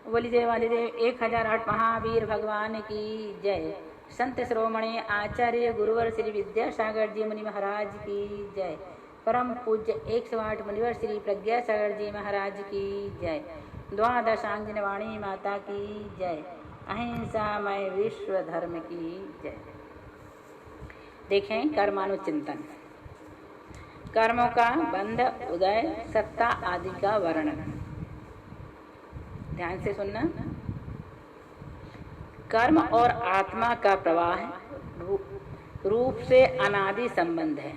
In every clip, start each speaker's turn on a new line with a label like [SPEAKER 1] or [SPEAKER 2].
[SPEAKER 1] बोली जय वालीदेव 1008 महावीर भगवान की जय। संत श्रोमणी आचार्य गुरुवर श्री विद्यासागर जी मुनि महाराज की जय। परम पूज्य 108 मुनिवर श्री प्रज्ञासागर जी महाराज की जय। द्वादशांगिन वाणी माता की जय। अहिंसामय विश्व धर्म की जय। देखें कर्मानुचिंतन। कर्मों का बंध, उदय, सत्ता आदि का वर्णन। ध्यान से सुनना। कर्म और आत्मा का प्रवाह रूप से अनादि संबंध है।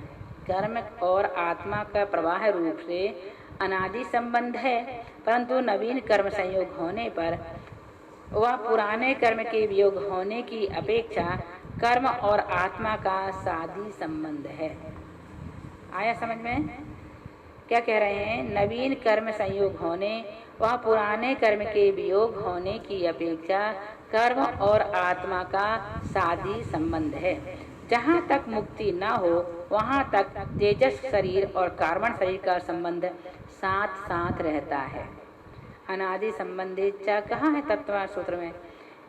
[SPEAKER 1] कर्म और आत्मा का प्रवाह रूप से अनादि संबंध है, परंतु नवीन कर्म संयोग होने पर वह पुराने कर्म के वियोग होने की अपेक्षा कर्म और आत्मा का सादी संबंध है। आया समझ में? क्या कह रहे हैं? नवीन कर्म संयोग होने वह पुराने कर्म के वियोग होने की अपेक्षा कर्म और आत्मा का सादी संबंध है। जहाँ तक मुक्ति न हो वहाँ तक तेजस शरीर और कार्बन शरीर का संबंध साथ साथ रहता है। अनादि संबंधी कहाँ है तत्व सूत्र में?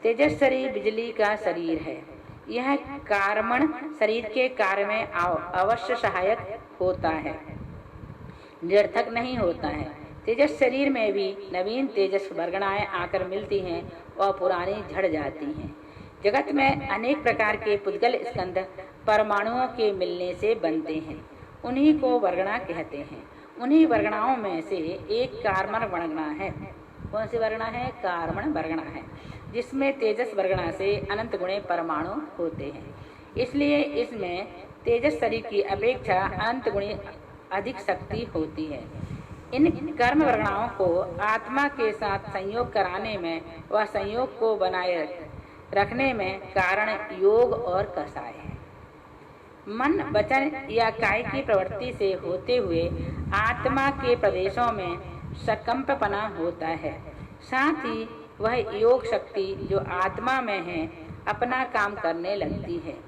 [SPEAKER 1] तेजस शरीर बिजली का शरीर है। यह कार्बन शरीर के कार्य में अवश्य सहायक होता है, निरर्थक नहीं होता है। तेजस शरीर में भी नवीन तेजस वर्गणाएं आकर मिलती हैं और पुरानी झड़ जाती हैं। जगत में अनेक प्रकार के पुद्गल स्कंध परमाणुओं के मिलने से बनते हैं, उन्हीं को वर्गणा कहते हैं। उन्हीं वर्गणाओं में से एक कार्बन वर्गणा है। कौन सी वर्गणा है? कार्बन वर्गणा है, जिसमें तेजस वर्गणा से अनंत गुणे परमाणु होते हैं। इसलिए इसमें तेजस शरीर की अपेक्षा अनंत गुणे अधिक शक्ति होती है। इन कर्म वर्गणाओं को आत्मा के साथ संयोग कराने में व संयोग को बनाए रखने में कारण योग और कषाय है। मन, वचन या काय की प्रवृत्ति से होते हुए आत्मा के प्रदेशों में सकंपपना होता है। साथ ही वह योग शक्ति जो आत्मा में है अपना काम करने लगती है।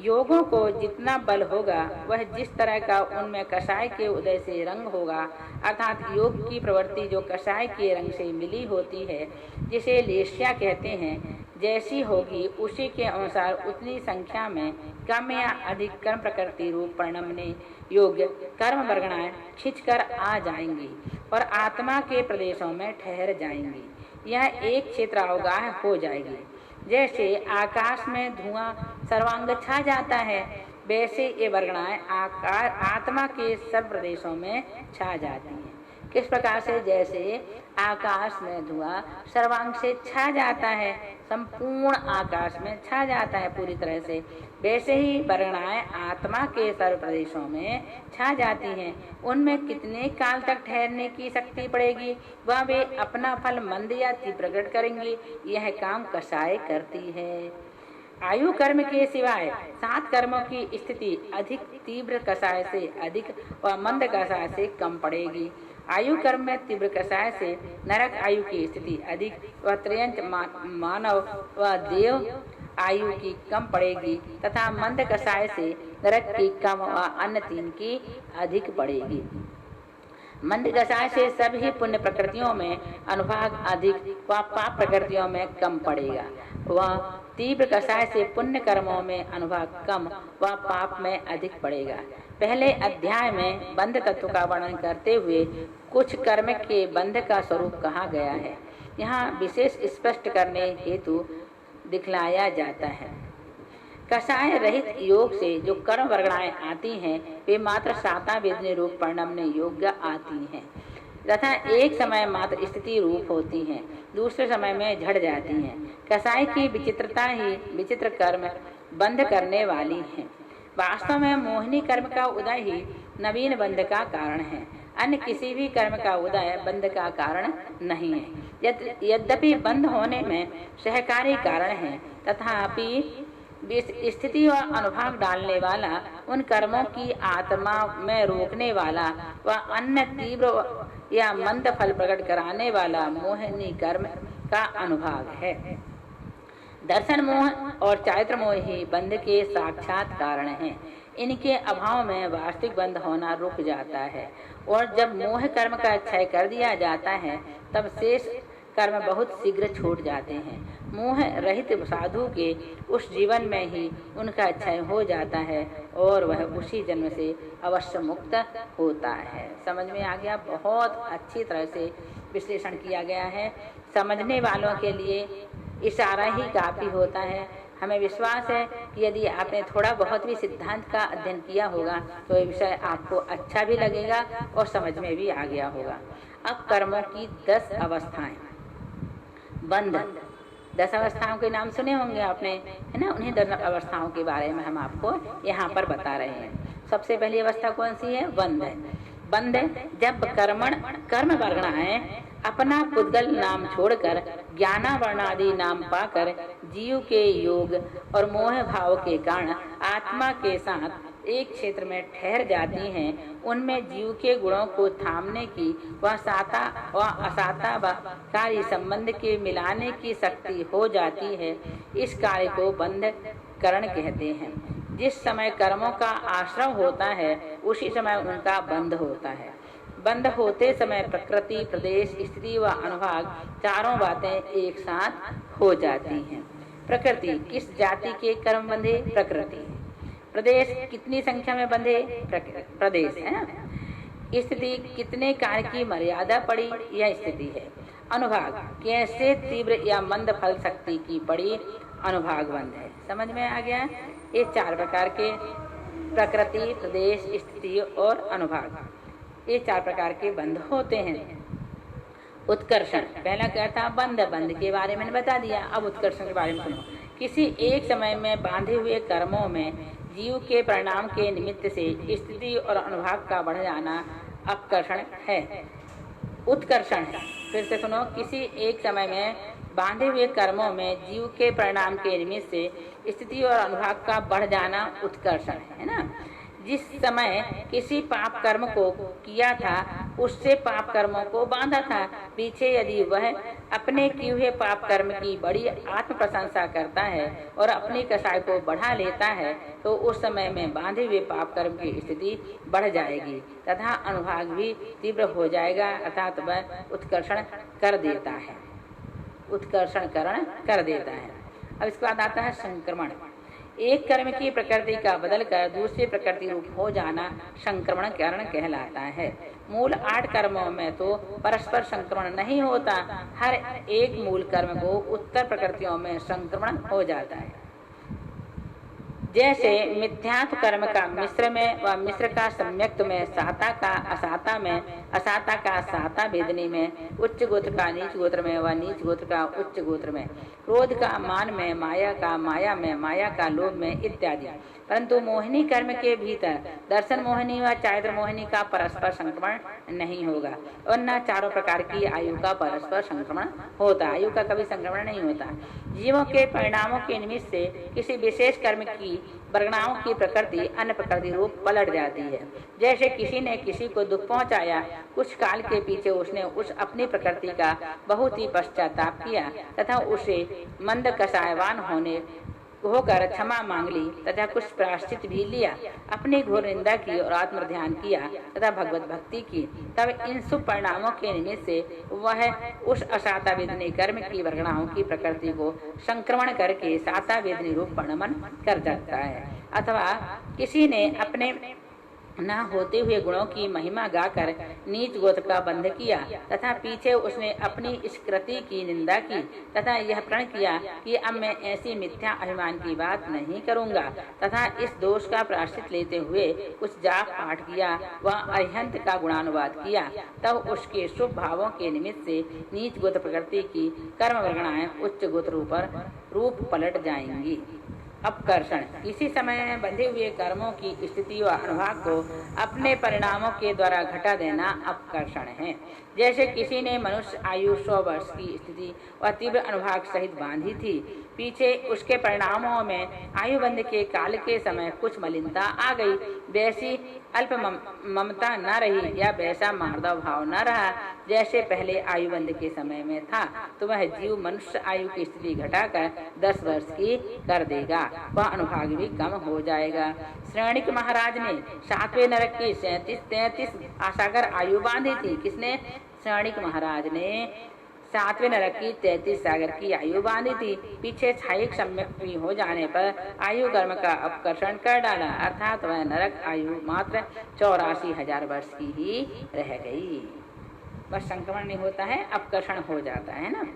[SPEAKER 1] योगों को जितना बल होगा वह जिस तरह का उनमें कषाय के उदय से रंग होगा, अर्थात योग की प्रवृत्ति जो कषाय के रंग से मिली होती है, जिसे लेश्या कहते हैं, जैसी होगी उसी के अनुसार उतनी संख्या में कम या अधिक कर्म प्रकृति रूप परिणमने योग्य कर्म वर्गणाएं खिंचकर आ जाएंगी और आत्मा के प्रदेशों में ठहर जाएंगी। यह एक क्षेत्र अवगाह हो जाएगी। जैसे आकाश में धुआं सर्वांग छा जाता है, वैसे ये वर्गणाएं आत्मा के सब प्रदेशों में छा जाती हैं। किस प्रकार से? जैसे आकाश में धुआं सर्वांग से छा जाता है, संपूर्ण आकाश में छा जाता है पूरी तरह से, वैसे ही वर्गणाएं आत्मा के सर्व प्रदेशों में छा जाती हैं। उनमें कितने काल तक ठहरने की शक्ति पड़ेगी, वह वे अपना फल मंद या तीव्र प्रकट करेंगी। यह काम कषाय करती है। आयु कर्म के सिवाय 7 कर्मों की स्थिति अधिक तीव्र कषाय से अधिक व मंद कषाय से कम पड़ेगी। आयु कर्म में तीव्र कषाय से नरक आयु की स्थिति अधिक व त्रयंच मानव व देव आयु की कम पड़ेगी तथा मंद कषाय से नरक की कम व अन्य 3 की अधिक पड़ेगी। मंद कषाय से सभी पुण्य प्रकृतियों में अनुभाग अधिक व पाप प्रकृतियों में कम पड़ेगा। वह तीव्र कषाय से पुण्य कर्मों में अनुभाग कम व पाप में अधिक पड़ेगा। पहले अध्याय में बंध तत्व का वर्णन करते हुए कुछ कर्म के बंध का स्वरूप कहा गया है। यहाँ विशेष स्पष्ट करने हेतु दिखलाया जाता है। कषाय रहित योग से जो कर्म वर्गणाएं आती हैं वे मात्र साता वेदनी रूप परिणमने योग्य आती हैं तथा एक समय मात्र स्थिति रूप होती हैं, दूसरे समय में झड़ जाती हैं। कषाय की विचित्रता ही विचित्र कर्म बंध करने वाली है। वास्तव में मोहिनी कर्म का उदय ही नवीन बंध का कारण है, अन्य किसी भी कर्म का उदय बंध का कारण नहीं है। यद्यपि बंध होने में सहकारी कारण है, तथापि स्थिति व अनुभाग डालने वाला, उन कर्मों की आत्मा में रोकने वाला व अन्य तीव्र या मंद फल प्रकट कराने वाला मोहिनी कर्म का अनुभाग है। दर्शन मोह और चारित्र मोह ही बंध के साक्षात कारण हैं। इनके अभाव में वास्तविक बंध होना रुक जाता है और जब मोह कर्म का क्षय कर दिया जाता है तब शेष कर्म बहुत शीघ्र छूट जाते हैं। मोह रहित साधु के उस जीवन में ही उनका क्षय हो जाता है और वह उसी जन्म से अवश्य मुक्त होता है। समझ में आ गया? बहुत अच्छी तरह से विश्लेषण किया गया है। समझने वालों के लिए इशारा ही काफी होता है। हमें विश्वास है कि यदि आपने थोड़ा बहुत भी सिद्धांत का अध्ययन किया होगा तो ये विषय आपको अच्छा भी लगेगा और समझ में भी आ गया होगा। अब कर्मों की 10 अवस्थाएं। बंध, 10 अवस्थाओं के नाम सुने होंगे आपने, है ना? उन्हीं 10 अवस्थाओं के बारे में हम आपको यहाँ पर बता रहे हैं। सबसे पहली अवस्था कौन सी है? बंध। बंध जब कर्म वर्गणाएं अपना पुद्गल नाम छोड़कर ज्ञानावर्णादि नाम पाकर जीव के योग और मोह भाव के कारण आत्मा के साथ एक क्षेत्र में ठहर जाती हैं, उनमें जीव के गुणों को थामने की व साता व असाता व कार्य संबंध के मिलाने की शक्ति हो जाती है। इस कार्य को बंध करण कहते हैं। जिस समय कर्मों का आश्रय होता है उसी समय उनका बंध होता है। बंध होते समय प्रकृति, प्रदेश, स्थिति व अनुभाग चारों बातें एक साथ हो जाती हैं। प्रकृति, किस जाति के कर्म बंधे? प्रकृति। प्रदेश, कितनी संख्या में बंधे? प्रदेश है। स्थिति, कितने कार्य की मर्यादा पड़ी? यह स्थिति है। अनुभाग, कैसे तीव्र या मंद फल शक्ति की पड़ी? अनुभाग बंध है। समझ में आ गया? ये 4 प्रकार के प्रकृति, प्रदेश, स्थिति और अनुभाग, ये 4 प्रकार के बंध होते हैं। उत्कर्षण, पहला क्या था? बंध। बंध के बारे में बता दिया। अब उत्कर्षण के बारे में सुनो। किसी एक समय में बांधे हुए कर्मों में जीव के परिणाम के निमित्त से स्थिति और अनुभाग का बढ़ जाना अपकर्षण है। उत्कर्षण है, फिर से सुनो। किसी एक समय में बांधे हुए कर्मों में जीव के परिणाम के निमित्त से स्थिति और अनुभाग का बढ़ जाना उत्कर्षण है ना। जिस समय किसी पाप कर्म को किया था उससे पाप कर्मों को बांधा था, पीछे यदि वह अपने किए हुए पाप कर्म की बड़ी आत्म प्रशंसा करता है और अपनी कसाई को बढ़ा लेता है तो उस समय में बांधे हुए पाप कर्म की स्थिति बढ़ जाएगी तथा अनुभाग भी तीव्र हो जाएगा, अर्थात वह उत्कर्षण कर देता है, उत्कर्षणकरण कर देता है। अब इसके बाद आता है संक्रमण। एक कर्म की प्रकृति का बदलकर दूसरी प्रकृति रूप हो जाना संक्रमण कारण कहलाता है। मूल 8 कर्मों में तो परस्पर संक्रमण नहीं होता, हर एक मूल कर्म को उत्तर प्रकृतियों में संक्रमण हो जाता है। जैसे मिथ्यात्व कर्म का मिश्र में व मिश्र का सम्यक्त में, साता का असाता में, असाता का साता वेदनी में, उच्च गोत्र का नीच गोत्र में व नीच गोत्र का उच्च गोत्र में, क्रोध का मान में, माया का माया में, माया का लोभ में इत्यादि। परंतु मोहिनी कर्म के भीतर दर्शन मोहिनी व चारित्र मोहिनी का परस्पर संक्रमण नहीं होगा और न चारों प्रकार की आयु का परस्पर संक्रमण होता। आयु का कभी संक्रमण नहीं होता। जीवों के परिणामों के निमित्त से किसी विशेष कर्म की वर्गणाओं की प्रकृति अन्य प्रकृति रूप पलट जाती है। जैसे किसी ने किसी को दुख पहुंचाया, कुछ काल के पीछे उसने उस अपनी प्रकृति का बहुत ही पश्चाताप किया तथा उसे मंद कसायवान होकर क्षमा मांग ली तथा कुछ प्रायश्चित भी लिया, अपनी घोर निंदा की और आत्म ध्यान किया तथा भगवत भक्ति की, तब इन शुभ परिणामों के निमित्त से वह उस असाता वेदनी कर्म की वर्गणाओं की प्रकृति को संक्रमण करके साता वेदनी रूप परिणमन कर जाता है। अथवा किसी ने अपने न होते हुए गुणों की महिमा गाकर नीच गोत्र का बंध किया तथा पीछे उसने अपनी इस कृति की निंदा की तथा यह प्रण किया कि अब मैं ऐसी मिथ्या अभिमान की बात नहीं करूंगा तथा इस दोष का प्रायश्चित लेते हुए कुछ जाप पाठ किया व अरिहंत का गुणानुवाद किया, तब उसके शुभ भावों के निमित्त से नीच गोत्र प्रकृति की कर्म वर्गणाएं उच्च गोत्र रूप पलट जाएंगी। अपकर्षण, किसी समय में बंधे हुए कर्मों की स्थिति व अनुभाग को अपने परिणामों के द्वारा घटा देना अपकर्षण है। जैसे किसी ने मनुष्य आयु 100 वर्ष की स्थिति व तीव्र अनुभाग सहित बांधी थी, पीछे उसके परिणामों में आयुबंध के काल के समय कुछ मलिनता आ गई, वैसी अल्प ममता न रही या वैसा मार्दव भाव न रहा जैसे पहले आयुबंध के समय में था, तो वह जीव मनुष्य आयु की स्थिति घटाकर 10 वर्ष की कर देगा, वह अनुभाग भी कम हो जाएगा। श्रेणिक महाराज ने 7वें नरक की 37-33 आशाकर आयु बांधी थी। किसने? श्रेणिक महाराज ने सातवें नरक की 33 सागर की आयु बांधी थी। पीछे क्षयिक सम्यक हो जाने पर आयु कर्म का अपकर्षण कर डाला, अर्थात वह नरक आयु मात्र 84,000 वर्ष की ही रह गई। बस संक्रमण नहीं होता है, अपकर्षण हो जाता है ना।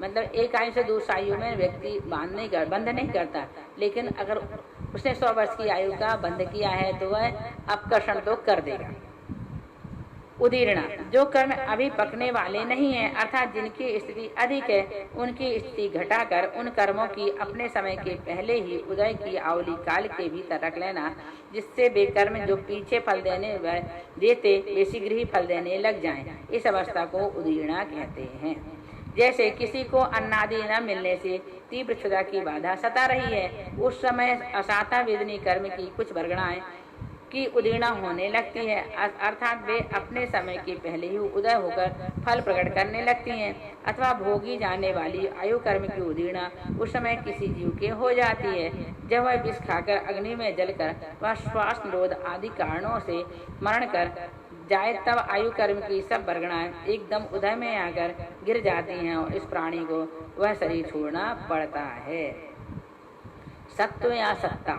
[SPEAKER 1] मतलब एक आयु से दूसरी आयु में व्यक्ति बंध नहीं करता, लेकिन अगर उसने 100 वर्ष की आयु का बंध किया है तो वह अपकर्षण तो कर देगा। उदीर्णा, जो कर्म अभी पकने वाले नहीं है, अर्थात जिनकी स्थिति अधिक है, उनकी स्थिति घटाकर उन कर्मों की अपने समय के पहले ही उदय की आवली काल के भीतर रख लेना, जिससे वे कर्म जो पीछे फल देते वे शीघ्र ही फल देने लग जाएं। इस अवस्था को उदीर्णा कहते हैं। जैसे किसी को अन्नादि न मिलने से तीव्र क्षुधा की बाधा सता रही है, उस समय असाता वेदनी कर्म की कुछ वर्गणाएं की उदीर्णा होने लगती है, अर्थात वे अपने समय के पहले ही उदय होकर फल प्रकट करने लगती हैं। अथवा भोगी जाने वाली आयु कर्म की उदीर्णा उस समय किसी जीव के हो जाती है, जब वह विष खाकर अग्नि में जलकर वह श्वास निरोध आदि कारणों से मरण कर जाए, तब आयु कर्म की सब वर्गणाएं एकदम उदय में आकर गिर जाती हैं और इस प्राणी को वह शरीर छोड़ना पड़ता है। सत्व या सत्ता,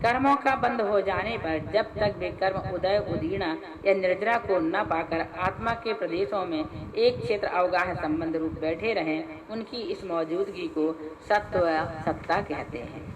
[SPEAKER 1] कर्मों का बंद हो जाने पर जब तक वे कर्म उदय उदीर्णा या निर्जरा को न पाकर आत्मा के प्रदेशों में एक क्षेत्र अवगाह संबंध रूप बैठे रहें, उनकी इस मौजूदगी को सत्व या सत्ता कहते हैं।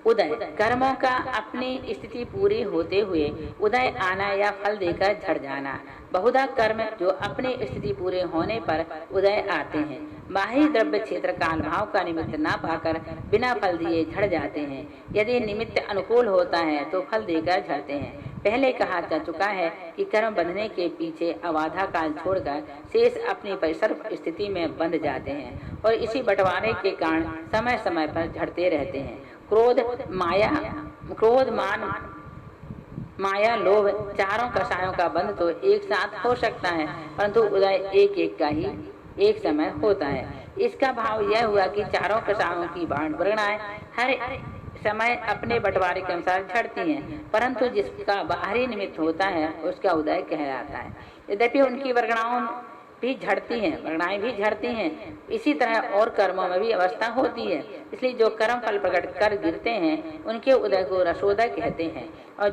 [SPEAKER 1] उदय, कर्मों का अपनी स्थिति पूरी होते हुए उदय आना या फल देकर झड़ जाना। बहुधा कर्म जो अपनी स्थिति पूरे होने पर उदय आते हैं, बाह्य द्रव्य क्षेत्र काल भाव का निमित्त ना पाकर बिना फल दिए झड़ जाते हैं। यदि निमित्त अनुकूल होता है तो फल देकर झड़ते हैं। पहले कहा जा चुका है कि कर्म बंधने के पीछे अबाधा काल छोड़कर शेष अपनी परिसर स्थिति में बंध जाते हैं और इसी बंटवारे के कारण समय समय पर झड़ते रहते हैं। क्रोध, मान, माया, लोभ, चारों कषायों का बंध तो एक साथ हो सकता है, परंतु उदय एक एक का ही एक समय होता है। इसका भाव यह हुआ कि चारों कषायों की वर्गणाएं हर समय अपने बंटवारे के अनुसार झड़ती हैं, परंतु जिसका बाहरी निमित्त होता है उसका उदय कहलाता है। यद्यपि उनकी वर्गणाएं भी झड़ती हैं, इसी तरह और कर्मों में भी अवस्था होती है। इसलिए जो कर्म फल प्रकट कर गिरते हैं उनके उदय को रसोदय कहते हैं, और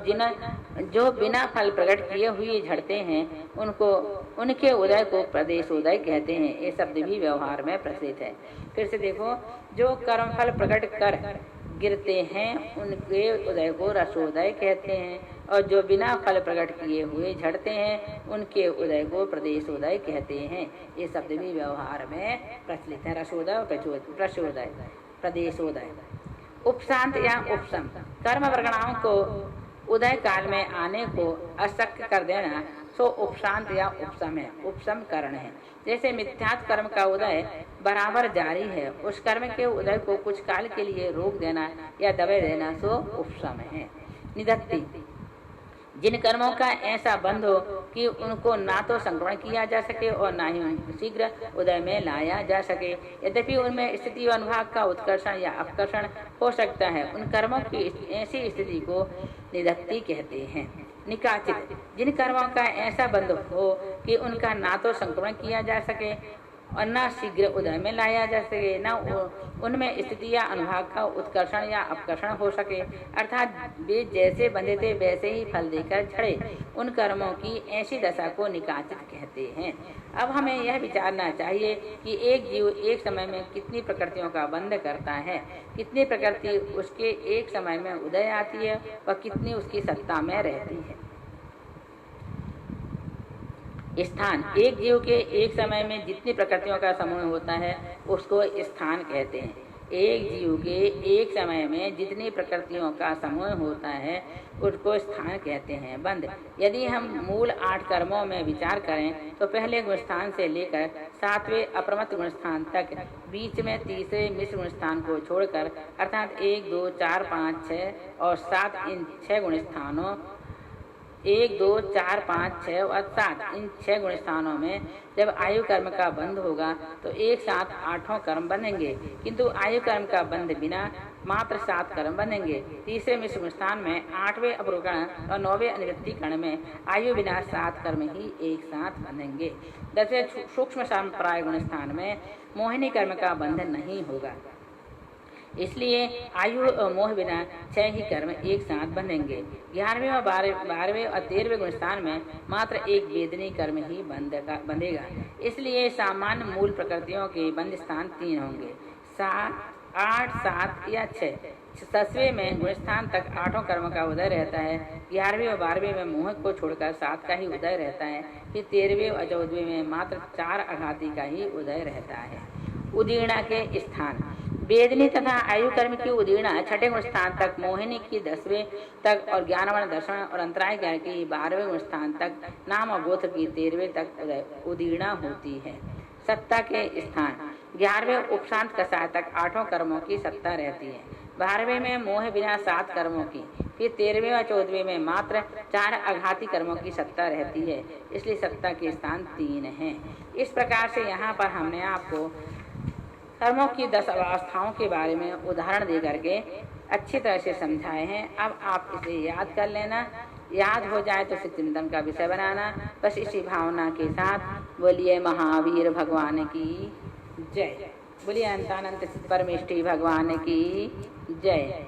[SPEAKER 1] जो बिना फल प्रकट किए हुए झड़ते हैं उनके उदय को प्रदेशोदय कहते हैं। ये शब्द भी व्यवहार में प्रचलित है। फिर से देखो, जो कर्म फल प्रकट कर गिरते हैं उनके उदय को रसोदय कहते हैं, और जो बिना फल प्रकट किए हुए झड़ते हैं उनके उदय को प्रदेशोदय कहते हैं। ये शब्द भी व्यवहार में प्रचलित है। रसोदय और प्रचोदय, प्रदेशोदय। उपशांत या उपशम, कर्म वर्गणाओं को उदय काल में आने को अशक्य कर देना सो उपशांत या उपशम है, उपशम करण है। जैसे मिथ्यात्व कर्म का उदय बराबर जारी है, उस कर्म के उदय को कुछ काल के लिए रोक देना या दबे देना सो उपशम है। निधत्ति, जिन कर्मों का ऐसा बंध हो कि उनको ना तो संक्रमण किया जा सके और ना ही उनको शीघ्र उदय में लाया जा सके, यद्यपि उनमें स्थिति व अनुभाग का उत्कर्षण या अपकर्षण हो सकता है, उन कर्मों की ऐसी स्थिति को निधत्ति कहते हैं। निकाचित, जिन कर्मों का ऐसा बंध हो कि उनका ना तो संक्रमण किया जा सके और न शीघ्र उदय में लाया जा सके, न उनमें स्थिति या अनुभाग का उत्कर्षण या अपकर्षण हो सके, अर्थात वे जैसे बंधे थे वैसे ही फल देकर झड़े, उन कर्मों की ऐसी दशा को निकाचित कहते हैं। अब हमें यह विचारना चाहिए कि एक जीव एक समय में कितनी प्रकृतियों का बंध करता है, कितनी प्रकृति उसके एक समय में उदय आती है व कितनी उसकी सत्ता में रहती है। स्थान, एक जीव के एक समय में जितनी प्रकृतियों का समूह होता है उसको स्थान कहते हैं। एक जीव के एक समय में जितनी प्रकृतियों का समूह होता है उसको स्थान कहते हैं। बंध, यदि हम मूल 8 कर्मों में विचार करें तो पहले गुणस्थान से लेकर 7वें अप्रमत्त गुणस्थान तक, बीच में तीसरे मिश्र गुणस्थान को छोड़कर, अर्थात 1, 2, 4, 5, 6 और 7, इन 6 गुणस्थानों 1, 2, 4, 5, 6 और 7, इन 6 गुण स्थानों में जब आयु कर्म का बंध होगा तो एक साथ 8 कर्म बनेंगे, किंतु आयु कर्म का बंध बिना मात्र 7 कर्म बनेंगे। तीसरे मिश्र गुण स्थान में 8वें अपूर्वकरण और 9वें अनिवृत्ति कर्ण में आयु विनाश 7 कर्म ही एक साथ बनेंगे। 10वें सूक्ष्म संप्राय गुण स्थान में मोहिनी कर्म का बंधन नहीं होगा, इसलिए आयु और मोह बिना 6 ही कर्म एक साथ बनेंगे। 11वें और 12वें और 13वें गुण स्थान में मात्र एक वेदनी कर्म ही बंधेगा, इसलिए सामान्य मूल प्रकृतियों के बंध स्थान 3 होंगे, 7, 8, 7 या 6। 10वें में गुण स्थान तक 8 कर्म का उदय रहता है। 11वें और 12वें में मोह को छोड़कर 7 का ही उदय रहता है। फिर 13वें और 14वें में मात्र 4 आघाती का ही उदय रहता है। उदीर्णा के स्थान वेदनी तथा आयु कर्म की उदीर्णा 6ठे गुण स्थान तक, मोहिनी की 10वें तक और ज्ञानवर्ण 10वें और अंतराय ज्ञान की 12वें गुण स्थान तक, नाम और गोत्र की 13वें तक उदीर्णा होती है। सत्ता के स्थान 11वें उपशांत कषाय तक 8 कर्मों की सत्ता रहती है। 12वें में मोह बिना 7 कर्मों की, फिर 13वें और 14वें में मात्र 4 आघाती कर्मों की सत्ता रहती है, इसलिए सत्ता के स्थान 3 हैं। इस प्रकार से यहाँ पर हमने आपको कर्मों की 10 अवस्थाओं के बारे में उदाहरण दे करके अच्छी तरह से समझाए हैं। अब आप इसे याद कर लेना, याद हो जाए तो इसे चिंतन का विषय बनाना। बस इसी भावना के साथ बोलिए महावीर भगवान की जय, बोलिए अनंतानंत परमेष्ठी भगवान की जय।